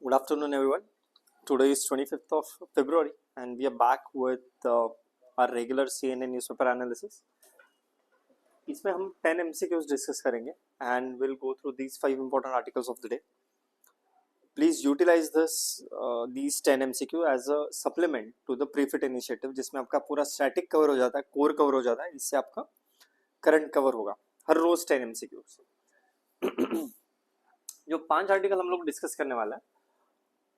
Good afternoon, everyone. Today is 25th of February, and we are back with our regular CNN newspaper analysis. इसमें हम 10 MCQs discuss करेंगे and we'll go through these 5 important articles of the day. Please utilize these 10 MCQ as a supplement to the pre-fit initiative, जिसमें आपका पूरा static cover हो जाता है, core cover हो जाता है, इससे आपका करंट कवर होगा हर रोज 10 MCQ. जो 5 आर्टिकल हम लोग डिस्कस करने वाला है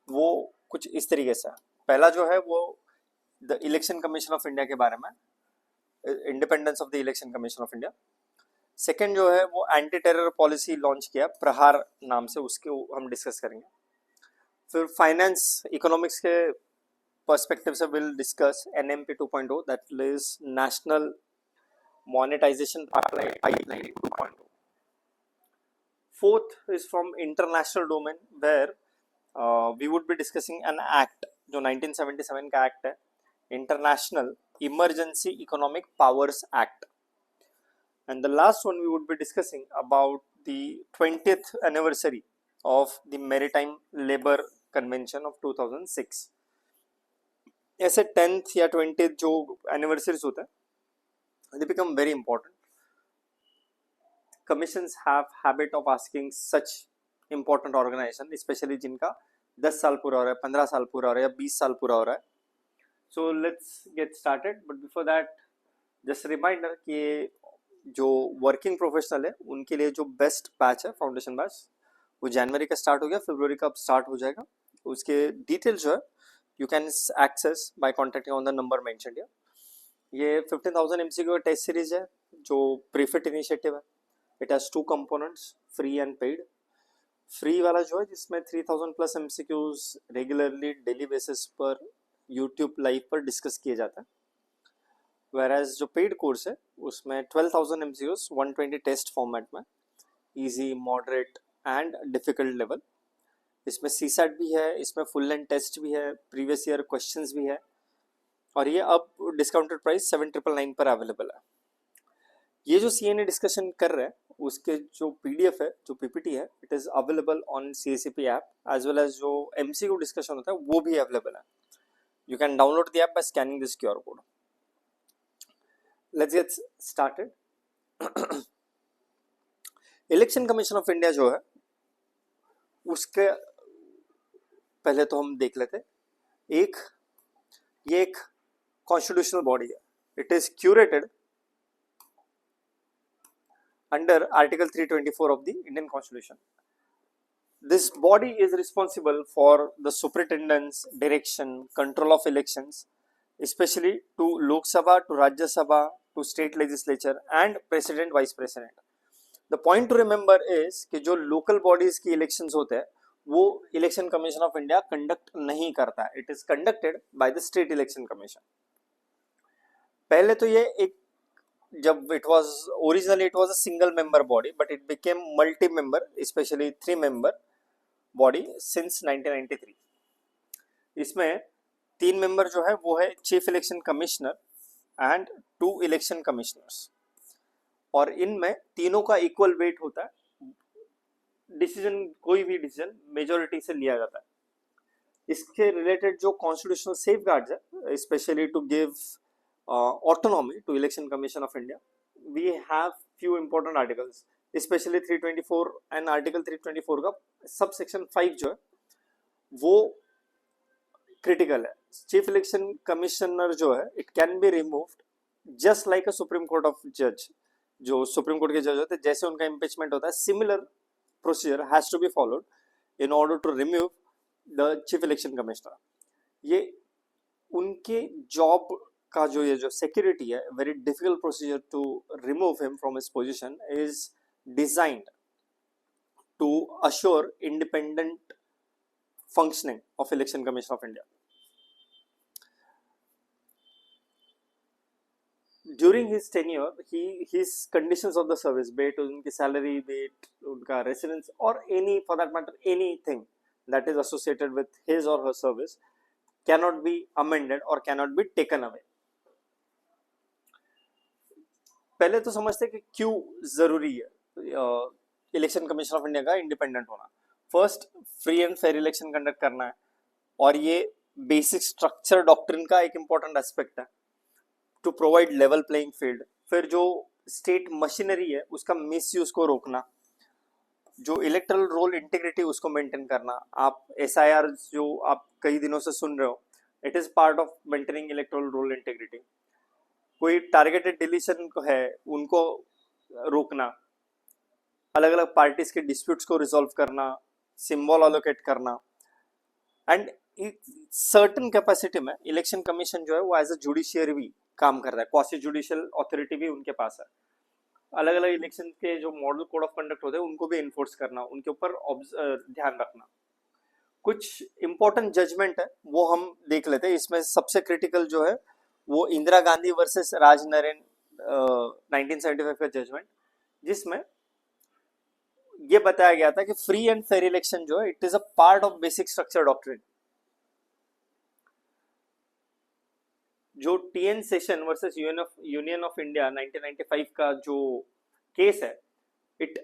वो कुछ इस तरीके से है. पहला जो है वो the election commission of India के बारे में, independence of the election commission of India. Second जो है वो एंटी टेरर पॉलिसी लॉन्च किया प्रहार नाम से, उसके हम डिस्कस करेंगे. फिर फाइनेंस इकोनॉमिक्स के पर्सपेक्टिव से will discuss NMP 2.0, that is national monetisation pipeline 2.0. Fourth is from international domain where we would be discussing an act जो 1977 का एक्ट है, international emergency economic powers act. And the last one we would be discussing about the 20th anniversary of the Maritime Labour Convention of 2006. ऐसे 10th या 20th जो anniversaries होते हैं they become very important. Commissions have habit of asking such important organization, especially जिनका 10 साल पूरा हो रहा है, 15 साल पूरा हो रहा है या 20 साल पूरा हो रहा है. So let's get started. But before that just reminder कि जो वर्किंग प्रोफेशनल है उनके लिए जो बेस्ट बैच है फाउंडेशन बैच, वो जनवरी का स्टार्ट हो गया, फरवरी का अब स्टार्ट हो जाएगा. उसके डिटेल्स जो है you can access by contacting on the number mentioned here. ये 15,000 MCQ टेस्ट सीरीज है जो प्रीफिट इनिशिएटिव है. It has 2 components, free and paid. Free वाला जो है जिसमें 3000 plus MCQs regularly daily basis पर यूट्यूब लाइव पर डिस्कस किए जाते हैं. वेराज जो पेड कोर्स है उसमें 12,000 MCQs 120 टेस्ट फॉर्मेट में, easy, moderate and difficult level. इसमें सीसैट भी है, इसमें फुल लेंथ टेस्ट भी है, प्रीवियस ईयर क्वेश्चंस भी है, और ये अब डिस्काउंटेड प्राइस 7,999 पर अवेलेबल है. ये जो सीएनए डिस्कशन कर रहे हैं उसके जो पीडीएफ है, जो पीपीटी है, it is available on CSCP app, as well as जो एमसीक्यू डिस्कशन होता है वो भी अवेलेबल है. You can download the app by scanning this QR code. Let's get started. Election commission of India जो है उसके पहले तो हम देख लेते. ये एक कॉन्स्टिट्यूशनल बॉडी है. It is curated under Article 324 of the Indian Constitution. This body is responsible for the superintendence, direction, control of elections, especially to Lok Sabha, to Rajya Sabha, to state legislature and president, vice president. The point to remember is कि जो local bodies की elections होते हैं वो Election Commission of India conduct नहीं करता है. It is conducted by the State Election Commission. पहले तो ये एक जब it was originally it was a single member body but it became multi member, especially 3 member body since 1993. इसमें 3 member जो है वो है chief election commissioner and 2 election commissioners, और इनमें तीनों का इक्वल वेट होता है. डिसीजन, कोई भी डिसीजन मेजोरिटी से लिया जाता है. इसके रिलेटेड जो कॉन्स्टिट्यूशनल सेफगार्ड्स है, specially to give autonomy to Election Commission of India, we have few important articles, especially 324 and Article 324 का subsection 5 जो है वो critical है. Chief Election Commissioner जो है it can be removed just like a Supreme Court of Judge. जो Supreme Court के जज होते हैं जैसे उनका impeachment होता है, similar procedure has to be followed in order to remove the Chief Election Commissioner. ये उनके job का जो ये जो security है, very difficult procedure to remove him from his position is designed to assure independent functioning of Election Commission of India. During his tenure, his conditions of the service, be it उनकी salary, be it उनका residence, or any, for that matter, anything that is associated with his or her service cannot be amended or cannot be taken away. पहले तो समझते कि क्यों जरूरी है election commission of India का इंडिपेंडेंट होना. First free and fair election conduct करना है, और ये बेसिक स्ट्रक्चर डॉक्ट्रिन का एक इंपॉर्टेंट एस्पेक्ट है to provide level playing field. फिर जो स्टेट मशीनरी है उसका मिसयूज को रोकना, जो इलेक्टरल रोल इंटीग्रिटी उसको मेंटेन करना। आप SIR जो आप कई दिनों से सुन रहे हो, it is part of maintaining electoral roll integrity. कोई टारगेटेड डिलीशन है उनको रोकना, अलग अलग पार्टीज के डिस्प्यूट्स को रिजॉल्व करना, सिंबल अलोकेट करना, एंड सर्टन कैपेसिटी में इलेक्शन कमीशन जो है वो एज अ जुडिशियरी भी काम कर रहा है, क्वासी जुडिशियल अथॉरिटी भी उनके पास है। अलग अलग इलेक्शन के जो मॉडल कोड ऑफ कंडक्ट होते हैं उनको भी इन्फोर्स करना, उनके ऊपर ध्यान रखना। कुछ इंपॉर्टेंट जजमेंट है वो हम देख लेते हैं। इसमें सबसे क्रिटिकल जो है वो इंदिरा गांधी वर्सेस राज नरेन 1975 का जजमेंट, जिसमें ये बताया गया था कि फ्री एंड फेयर इलेक्शन जो है it is a part of basic structure doctrine. जो TN session versus union of India 1995 का जो केस है, it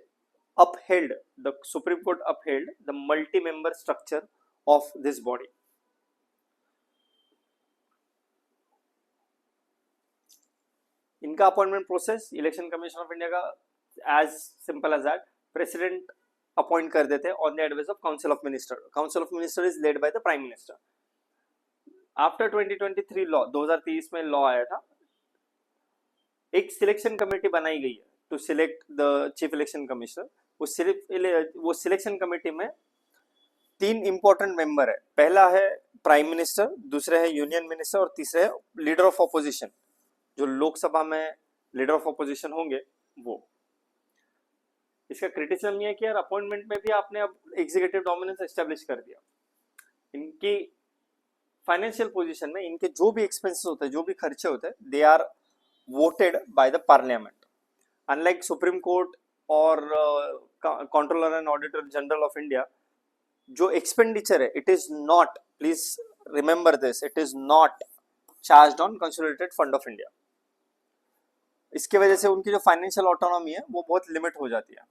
upheld, the Supreme Court upheld the multi-member structure of this body. इनका appointment process election commission of India का as simple as that, president appoint कर देते हैं on the advice of council of minister. Council of minister is led by the prime minister. After 2023 law, 2023 में law आया था, एक selection committee बनाई गई है to select the chief election commissioner. वो सिलेक्शन कमेटी में 3 इंपॉर्टेंट मेंबर है। पहला है प्राइम मिनिस्टर, दूसरे है यूनियन मिनिस्टर, और तीसरे है लीडर ऑफ ऑपोजिशन। जो लोकसभा में लीडर ऑफ ऑपोजिशन होंगे वो। इसका क्रिटिसिज्म ये है कि यार अपॉइंटमेंट में भी आपने अब एग्जीक्यूटिव डोमिनेंस एस्टेब्लिश कर दिया। इनकी फाइनेंशियल पोजीशन में इनके जो भी एक्सपेंसेस होते हैं, जो भी खर्चे होते हैं, they are voted by the parliament. Unlike supreme court और controller and auditor general of India, जो एक्सपेंडिचर है it is not, please remember this, it is not charged on consolidated fund of India. इसके वजह से उनकी जो financial autonomy है वो बहुत लिमिट हो जाती है।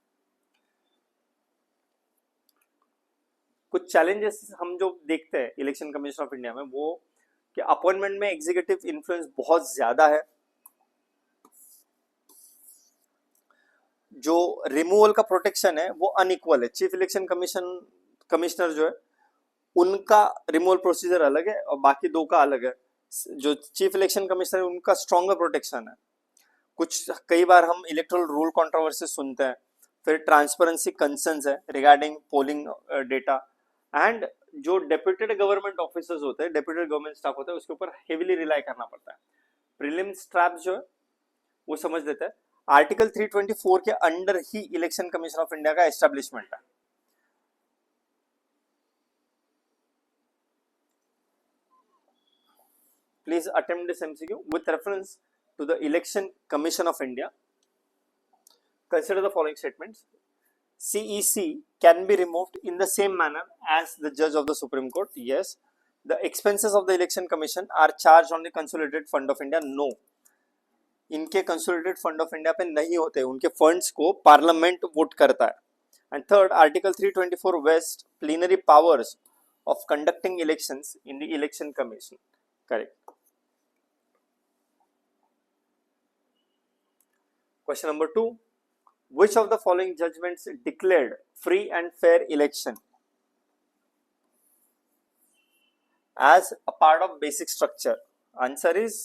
कुछ चैलेंजेस हम जो देखते हैं इलेक्शन कमीशन ऑफ इंडिया में, वो कि अपॉइंटमेंट में एग्जीक्यूटिव इन्फ्लुएंस बहुत ज्यादा है। जो रिमूवल का प्रोटेक्शन है वो अनइक्वल है। चीफ इलेक्शन कमिश्नर जो है उनका रिमूवल प्रोसीजर अलग है और बाकी दो का अलग है। जो चीफ इलेक्शन कमिश्नर है उनका स्ट्रॉन्गर प्रोटेक्शन है। कुछ कई बार हम इलेक्टोरल रूल कंट्रोवर्सी सुनते हैं, फिर ट्रांसपेरेंसी कंसर्न्स है रिगार्डिंग पोलिंग डेटा, एंड जो डेप्यूटेड गवर्नमेंट ऑफिसर्स होते हैं, डेप्यूटेड गवर्नमेंट स्टाफ होता है, उसके ऊपर हेविली रिलाई करना पड़ता है। प्रीलिम्स ट्रैप जो है वो समझ लेते हैं। आर्टिकल 324 के under he election commission of India का एस्टेब्लिशमेंट है। Please attempt this MCQ with reference to the Election Commission of India. Consider the following statements. CEC can be removed in the same manner as the judge of the Supreme Court. Yes. The expenses of the Election Commission are charged on the Consolidated Fund of India. No. इनके consolidated fund of India पे नहीं होते, उनके funds को parliament vote करता है। And third, article 324 vests plenary powers of conducting elections in the election commission. Correct. Question number 2. Which of the following judgments declared free and fair election as a part of basic structure? Answer is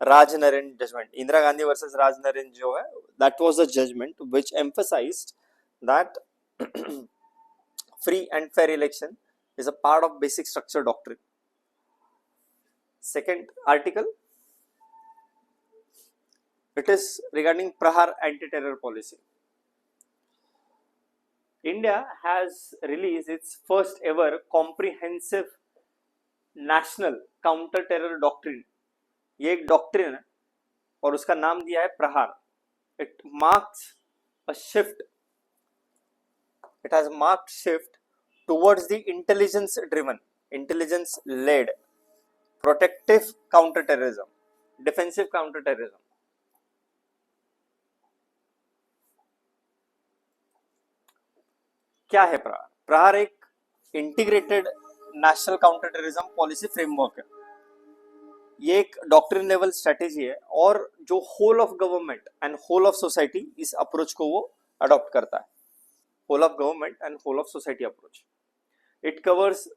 Raj Naren judgment. Indira Gandhi versus Raj Naren जो है, that was the judgment which emphasized that free and fair election is a part of basic structure doctrine. Second article, it is regarding Prahar anti-terror policy. India has released its first ever comprehensive national counter-terror doctrine. ये एक doctrine है और उसका नाम दिया है प्रहार. It marks a shift. It has marked shift towards the intelligence-driven, intelligence-led, protective counter-terrorism, defensive counter-terrorism. क्या है प्रहार? प्रहार एक integrated national counter terrorism policy framework है। ये एक डॉक्ट्रिन लेवल स्ट्रेटेजी है और जो whole of government and whole of society इस अप्रोच को वो अडॉप्ट करता है। Whole of government and whole of society approach. It covers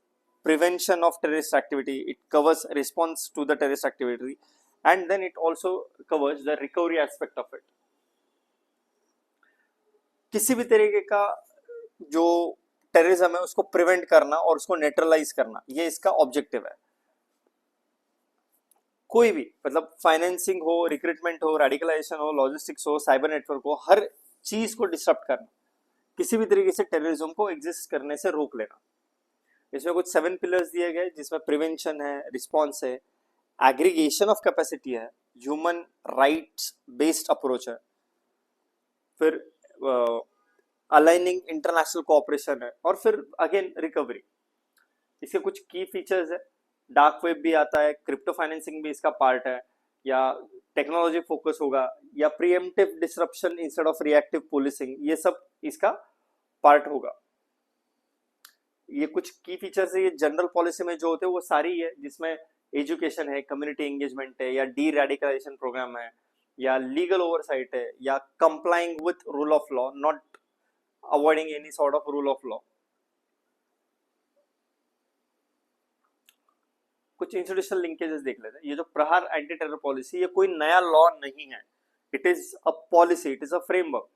prevention of terrorist activity, it covers response to the terrorist activity, and then it also covers the recovery aspect of it. किसी भी तरीके का जो terrorism है उसको prevent करना और उसको न्यूट्रलाइज करना, ये इसका ऑब्जेक्टिव है। कोई भी मतलब फाइनेंसिंग हो, रिक्रूटमेंट हो, रेडिकलाइजेशन हो, लॉजिस्टिक्स हो, साइबर नेटवर्क हो, हर चीज को डिस्टर्ब करना, किसी भी तरीके से टेररिज्म को एग्जिस्ट करने से रोक लेना। इसमें कुछ 7 पिलर्स दिए गए जिसमें प्रिवेंशन है, रिस्पॉन्स है, एग्रीगेशन ऑफ कैपेसिटी है, ह्यूमन राइट्स बेस्ड अप्रोच है, फिर अलाइनिंग इंटरनेशनल कोऑपरेशन है, और फिर अगेन रिकवरी। इसके कुछ की फीचर्स है, डार्क वेब भी आता है, क्रिप्टो फाइनेंसिंग भी इसका पार्ट है, या टेक्नोलॉजी फोकस होगा, या pre-emptive disruption instead of reactive policing, ये सब इसका पार्ट होगा। ये कुछ की फीचर्स है, ये जनरल पॉलिसी में जो होते हैं वो सारी है, जिसमें एजुकेशन है, कम्युनिटी एंगेजमेंट है, या डी रेडिकलाइजेशन प्रोग्राम है, या लीगल ओवरसाइट है, या complying with rule of law, not avoiding any sort of rule of law. कुछ इंस्टीट्यूशनल लिंकेजेस देख लेते हैं। ये जो प्रहार एंटी टेरर पॉलिसी, ये कोई नया लॉ नहीं है, it is a policy, it is a framework,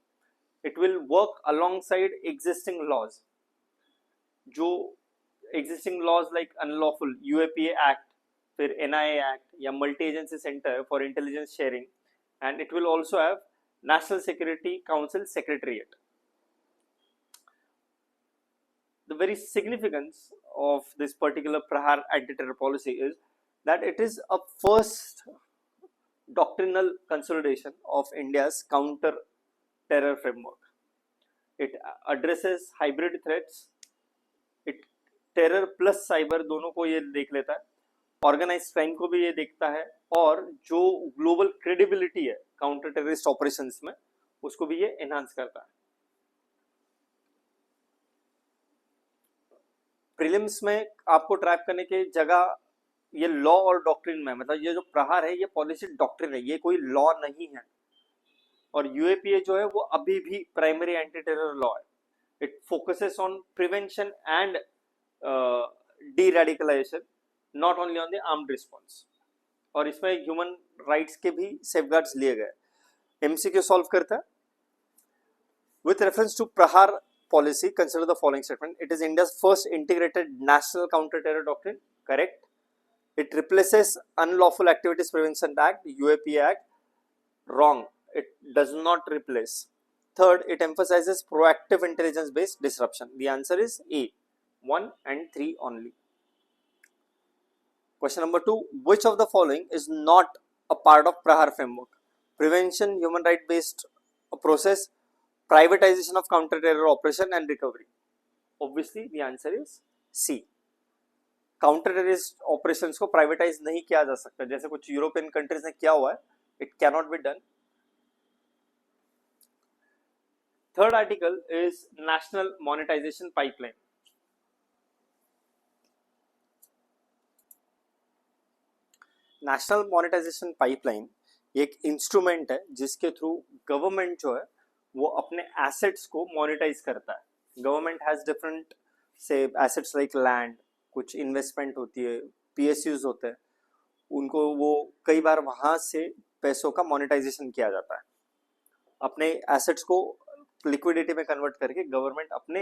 it will work alongside existing laws. जो existing laws like unlawful UAPA act, फिर एनआईए एक्ट, या multi agency centre for intelligence sharing, and it will also have national security council secretariat. The very significance of this particular Prahar anti-terror policy is that it is a first doctrinal consolidation of India's counter-terror framework. It addresses hybrid threats, it terror plus cyber दोनों को ये देख लेता है, organise crime को भी ये देखता है, और जो ग्लोबल क्रेडिबिलिटी है काउंटर टेररिस्ट ऑपरेशंस में उसको भी ये एनहांस करता है। प्रीलिम्स में आपको ट्रैप करने की जगह ये लॉ और डॉक्ट्रिन में, मतलब ये जो प्रहार है ये पॉलिसी डॉक्ट्रिन है, ये कोई लॉ नहीं है। और यूएपीए जो है वो अभी भी प्राइमरी एंटी टेरर लॉ है। It focuses on prevention and deradicalisation, not only on the armed response. और इसमें ह्यूमन राइट्स के भी सेफगार्ड्स लिए गए। एमसीक्यू सॉल्व करता है। विथ रेफरेंस टू प्रहार policy, consider the following statement. It is India's first integrated national counter-terror doctrine. Correct. It replaces Unlawful Activities Prevention Act, UAPA Act. Wrong. It does not replace. Third, it emphasizes proactive intelligence-based disruption. The answer is A, 1 and 3 only. Question number 2. Which of the following is not a part of Prahar framework? Prevention, human right-based process, privatization of counter-terror operation and recovery. Obviously, the answer is C. Counter-terrorist operations को privatise नहीं किया जा सकता, जैसे कुछ European countries ने किया हुआ है. It cannot be done. Third article is National Monetization Pipeline. National monetisation pipeline एक इंस्ट्रूमेंट है जिसके थ्रू गवर्नमेंट जो है वो अपने एसेट्स को मोनेटाइज करता है। गवर्नमेंट हैज डिफरेंट से एसेट्स लाइक लैंड, कुछ इन्वेस्टमेंट होती है, पीएसयूज होते हैं, उनको वो कई बार वहां से पैसों का मोनेटाइजेशन किया जाता है। अपने एसेट्स को लिक्विडिटी में कन्वर्ट करके गवर्नमेंट अपने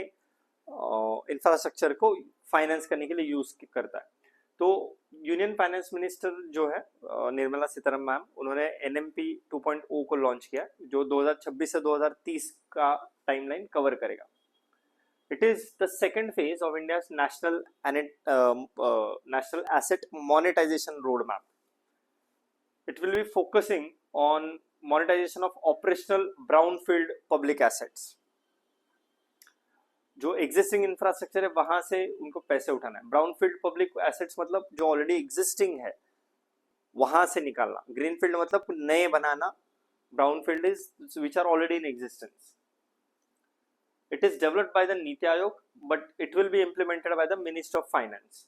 इंफ्रास्ट्रक्चर को फाइनेंस करने के लिए यूज करता है। तो यूनियन फाइनेंस मिनिस्टर जो है निर्मला सीतारमण मैम, उन्होंने एनएमपी 2.0 को लॉन्च किया जो 2026 से 2030 का टाइमलाइन कवर करेगा। It is the second phase of India's national asset monetisation road map. It will be focusing on monetisation of operational brownfield public assets. जो एग्जिस्टिंग इंफ्रास्ट्रक्चर है वहां से उनको पैसे उठाना है। ब्राउनफील्ड पब्लिक एसेट्स मतलब जो ऑलरेडी एग्जिस्टिंग है वहां से निकालना। ग्रीनफील्ड मतलब नए बनाना। Brownfield is which are already in existence. It is developed by the Niti Aayog, but it will be implemented by the Minister of Finance,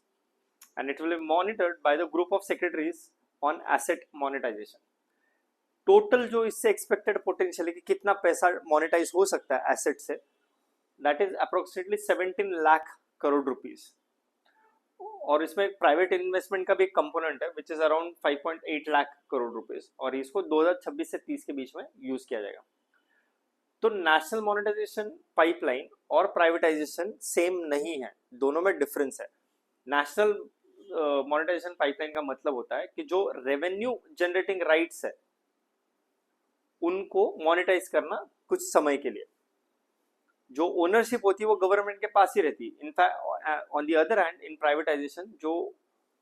and it will be monitored by the group of secretaries on asset monetization. Total जो इससे expected potential है कि कितना पैसा monetise हो सकता है asset से, that is approximately 17 lakh crore rupees. और इसमें एक प्राइवेट इन्वेस्टमेंट का भी एक कंपोनेंट है which is around 5.8 lakh crore rupees, और इसको 2026 से 30 के बीच में यूज किया जाएगा. तो नेशनल मोनेटाइजेशन पाइपलाइन और प्राइवेटाइजेशन सेम नहीं है, दोनों में डिफरेंस है. नेशनल मोनेटाइजेशन पाइपलाइन का मतलब होता है कि जो रेवेन्यू जनरेटिंग राइट्स है उनको मोनेटाइज करना कुछ समय के लिए. जो ओनरशिप होती है वो गवर्नमेंट के पास ही रहती है. In fact on the other hand in privatisation जो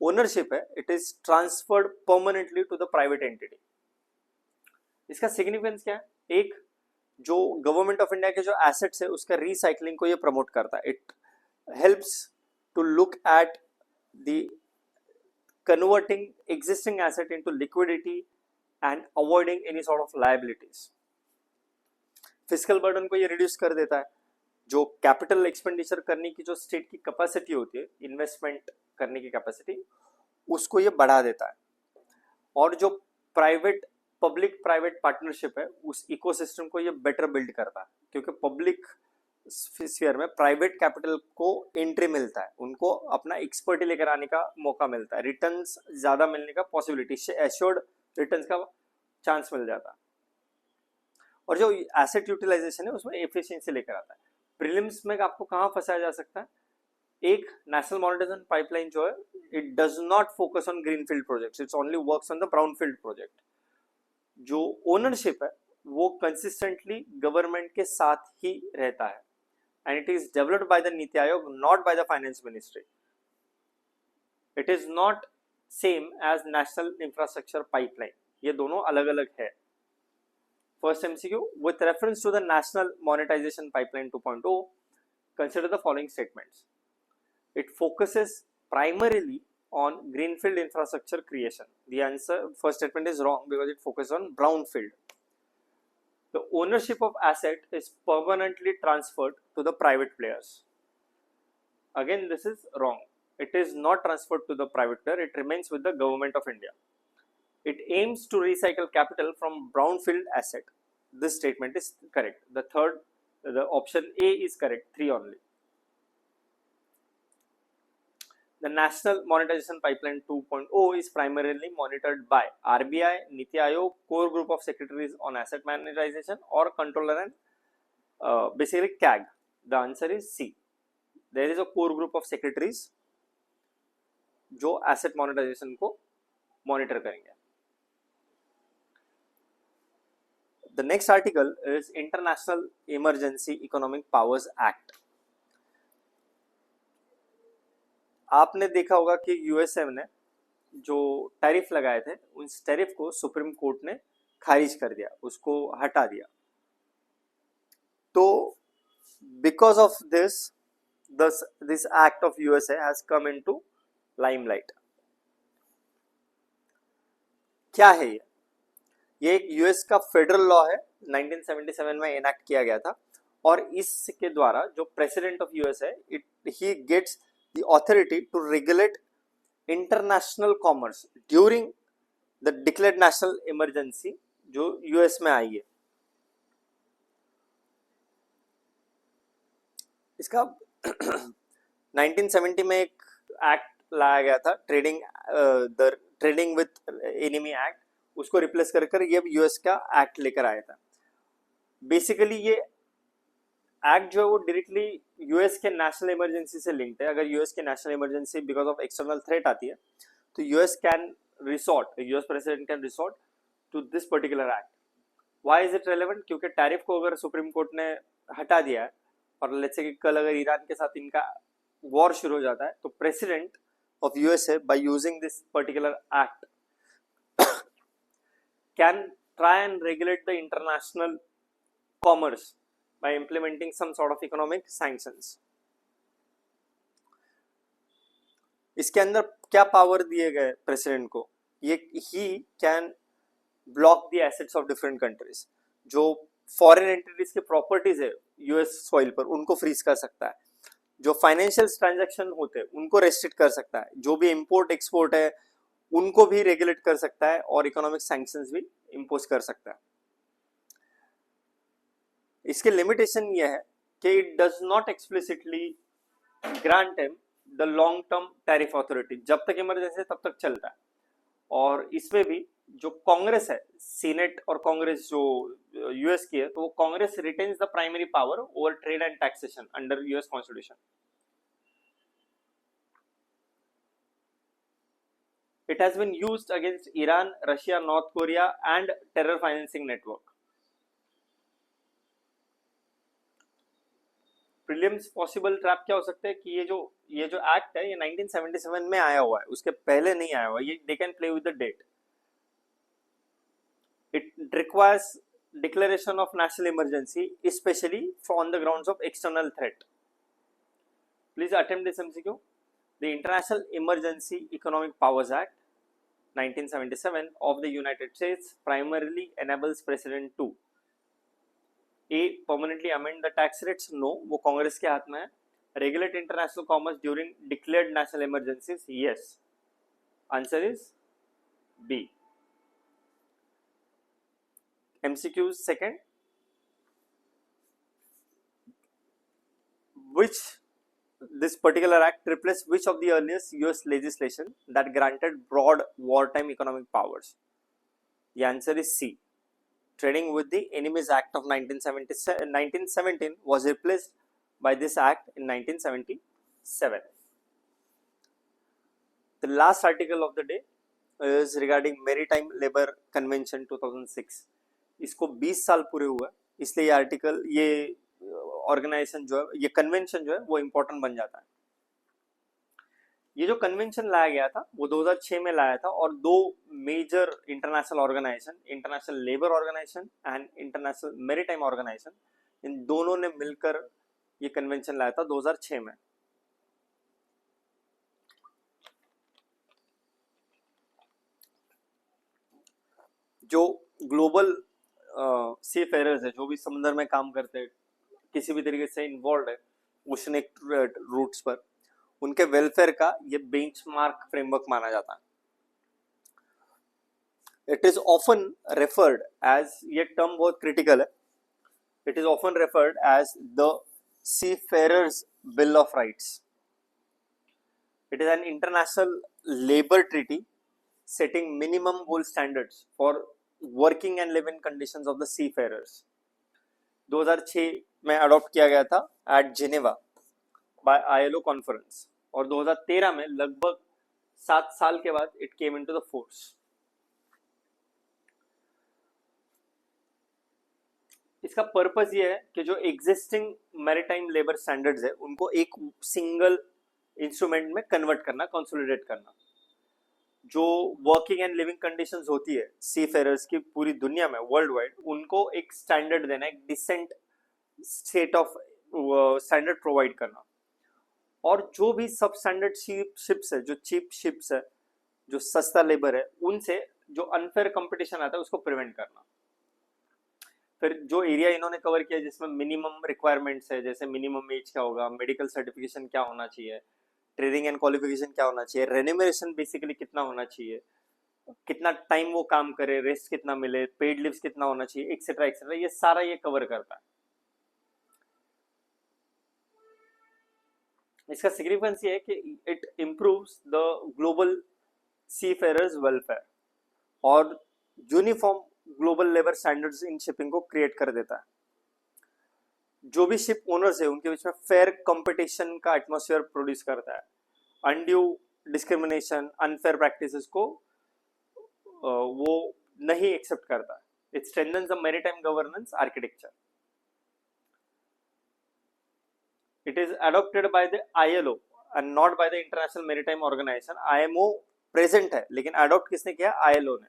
ओनरशिप है it is transferred permanently to the private entity. इसका सिग्निफिकेंस क्या है? एक, जो गवर्नमेंट ऑफ इंडिया के जो एसेट्स है उसका रिसाइकलिंग को ये प्रमोट करता है. It helps to look at the converting existing asset into liquidity and avoiding any sort of liabilities. Physical burden को ये रिड्यूस कर देता है. जो कैपिटल एक्सपेंडिचर करने की जो स्टेट की कैपेसिटी होती है, इन्वेस्टमेंट करने की कैपेसिटी, उसको ये बढ़ा देता है. और जो प्राइवेट पब्लिक प्राइवेट पार्टनरशिप है उस इकोसिस्टम को ये बेटर बिल्ड करता है, क्योंकि पब्लिक स्फीयर में प्राइवेट कैपिटल को एंट्री मिलता है, उनको अपना एक्सपर्टी लेकर आने का मौका मिलता है, रिटर्न्स ज्यादा मिलने का पॉसिबिलिटी, एश्योर्ड रिटर्न्स का चांस मिल जाता है. और जो एसेट यूटिलाइजेशन है उसमें एफिशिएंसी लेकर आता है. प्रीलिम्स में आपको कहाँ फंसाया जा सकता है? एक, नेशनल मोनेटाइजेशन पाइपलाइन जो है it does not focus on greenfield projects, it's only works on the brownfield project. जो ओनरशिप है वो कंसिस्टेंटली गवर्नमेंट के साथ ही रहता है, and it is developed by the NITI Aayog, not by the finance ministry. It is not same as national infrastructure pipeline. ये दोनों अलग अलग है. First MCQ, with reference to the national monetization pipeline 2.0, consider the following statements. It focuses primarily on greenfield infrastructure creation. The answer, first statement is wrong because it focuses on brownfield. The ownership of asset is permanently transferred to the private players. Again, this is wrong. It is not transferred to the private player, it remains with the government of India. It aims to recycle capital from brownfield asset. This statement is correct. The option A is correct, 3 only. The National Monetization Pipeline 2.0 is primarily monitored by RBI, Niti Aayog, core group of secretaries on asset monetization, or controller and basically CAG. The answer is C. There is a core group of secretaries जो asset monetization को monitor करेंगे. The next article is international emergency economic powers act. आपने देखा होगा कि USA ने जो tariff लगाए थे उस टैरिफ को सुप्रीम कोर्ट ने खारिज कर दिया, उसको हटा दिया. तो because of this act of USA has come into limelight. क्या है ये? एक यूएस का फेडरल लॉ है, 1977 में एनैक्ट किया गया था, और इसके द्वारा जो प्रेसिडेंट ऑफ यूएस है he gets the authority to regulate international commerce during the declared national emergency जो यूएस में आई है. इसका 1970 में एक एक्ट लाया गया था, ट्रेडिंग विथ एनिमी एक्ट, उसको रिप्लेस कर ये यूएस का एक्ट लेकर आया था. बेसिकली ये एक्ट जो है वो डायरेक्टली यूएस के नेशनल इमरजेंसी से लिंक्ड है. अगर यूएस के national emergency because of external threat आती है तो US president can resort to this particular act. Why is it relevant? क्योंकि टैरिफ को अगर सुप्रीम कोर्ट ने हटा दिया है और लेट्स से कि कल अगर ईरान के साथ इनका वॉर शुरू हो जाता है तो president of USA by using this particular act can try and regulate the international commerce by implementing some sort of economic sanctions. इसके अंदर क्या पावर दिए गए प्रेसिडेंट को? ये he can block the assets of different countries. जो foreign entities की properties है यूएस सॉइल पर उनको फ्रीज कर सकता है, जो फाइनेंशियल ट्रांजैक्शन होते हैं उनको रेस्ट्रिक्ट कर सकता है, जो भी इंपोर्ट एक्सपोर्ट है उनको भी रेगुलेट कर सकता है और इकोनॉमिक सैंक्शंस भी इंपोज कर सकता है। इसके लिमिटेशन ये है कि it does not explicitly grant him the long term tariff authority, जब तक इमरजेंसी है तब तक चलता है। और इसमें भी जो कांग्रेस है, सीनेट और कांग्रेस जो यूएस की है, तो वो Congress retains the primary power over trade and taxation under US constitution. It has been used against Iran, Russia, North Korea and terror financing network. Prelims possible trap क्या हो सकता है कि ये जो एक्ट है ये 1977 में आया हुआ है, उसके पहले नहीं आया हुआ, ये they can play with the debt. It requires declaration of national emergency specially on the grounds of external threat. Please attempt this MCQ. The international emergency economic powers act 1977 of the United States primarily enables President to A. permanently amend the tax rates, no, वो कांग्रेस के हाथ में है। Regulate international commerce during declared national emergencies, yes. Answer is B. MCQs second. Which this particular act replaced which of the earliest US legislation that granted broad wartime economic powers? The answer is C. Trading with the Enemies Act of 1917 was replaced by this act in 1977. The last article of the day is regarding Maritime Labour Convention 2006. इसको 20 साल पूरे हुए, इसलिए ये article, ये organisation जो है, ये कन्वेंशन जो है वो इम्पोर्टेंट बन जाता है। ये जो कन्वेंशन लाया गया था वो 2006 में लाया था और दो major international organisation, international labour organisation and international maritime organisation, इन दोनों ने मिलकर ये कन्वेंशन लाया था 2006 में। जो ग्लोबल सी फेयरर्स है, जो भी समुद्र में काम करते हैं, किसी भी तरीके से इन्वॉल्व है ओशनिक रूट्स पर, उनके वेलफेयर का ये बेंचमार्क फ्रेमवर्क माना जाता है। It is often referred as, ये टर्म बहुत क्रिटिकल है, it is often referred as the seafarers bill of rights. It is an international labour treaty setting minimum gold standards for working and living conditions of the seafarers. 2006 में adopt किया गया था at Geneva by ILO conference, और 2013 में लगभग 7 साल के बाद it came into the force. इसका पर्पस ये है कि जो एग्जिस्टिंग मैरीटाइम लेबर स्टैंडर्ड्स है उनको एक सिंगल इंस्ट्रूमेंट में कन्वर्ट करना, कंसोलिडेट करना। जो वर्किंग एंड लिविंग कंडीशंस होती है सी फेयरर्स की पूरी दुनिया में, वर्ल्ड वाइड, उनको एक स्टैंडर्ड देना, एक decent state of standard provide करना। और जो भी सब स्टैंडर्ड शिप्स है, जो चीप शिप्स है, जो सस्ता लेबर है, उनसे जो अनफेयर कंपटीशन आता है उसको प्रिवेंट करना। फिर जो एरिया इन्होंने कवर किया जिसमें मिनिमम रिक्वायरमेंट्स है, जैसे मिनिमम एज क्या होगा, मेडिकल सर्टिफिकेशन क्या होना चाहिए, ट्रेनिंग एंड क्वालिफिकेशन क्या होना चाहिए, रेन्यूमरेशन बेसिकली कितना होना चाहिए, कितना टाइम वो काम करे, रेस्ट कितना मिले, पेड लीव्स कितना होना चाहिए, एक्सेट्रा एक्सेट्रा, ये सारा ये कवर करता है। इसका सिग्निफिकेंस ये है कि it improves the global seafarers welfare और uniform global labour standards in shipping को क्रिएट कर देता है। जो भी शिप ओनर्स है उनके बीच में फेयर कंपटीशन का एटमॉस्फेयर प्रोड्यूस करता है। अनड्यू डिस्क्रिमिनेशन, अनफेयर प्रैक्टिसेस को वो नहीं एक्सेप्ट करता। It strengthens the maritime governance architecture. It is adopted by the ILO and not by the international maritime organisation. IMO present है लेकिन अडॉप्ट किसने किया? आईएलओ ने।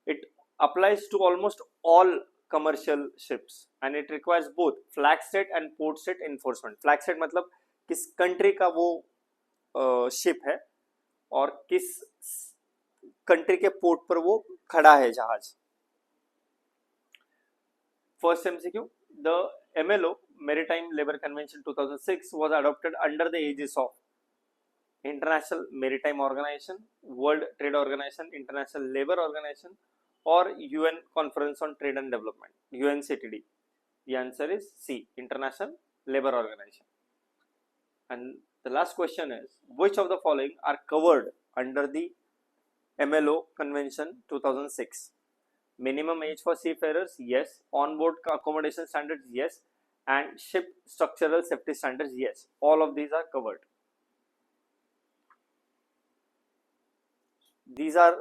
It applies to almost all commercial ships and it requires both flag state and port state enforcement. Flag state मतलब किस country का वो ship है और किस कंट्री के पोर्ट पर वो खड़ा है जहाज। First MCQ, the MLO, Maritime Labour Convention 2006, was adopted under the aegis of International Maritime Organization, World Trade Organization, International Labour Organization, or UN Conference on Trade and Development, UNCTD. The answer is C, International Labour Organization. And the last question is, which of the following are covered under the MLO Convention 2006? Minimum age for seafarers, yes. On-board accommodation standards, yes. And ship structural safety standards, yes. All of these are covered. These are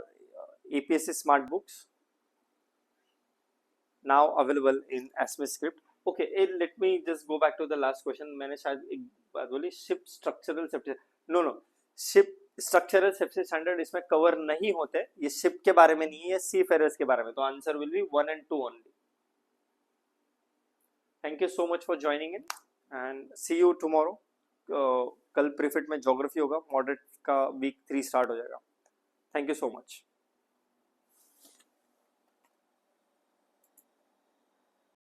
APSC Smart Books now available in ASME-Script. Okay, let me just go back to the last question. मैंने शायद एक बात बोली, ship structural safety. No, ship structural safety standard इसमें cover नहीं होते. ये ship के बारे में नहीं है, seafarers के बारे में. तो answer will be 1 and 2 only. Thank you so much for joining in and see you tomorrow. कल प्रीफिट में ज्योग्राफी होगा, मॉडरेट का वीक 3 स्टार्ट हो जाएगा. Thank you so much.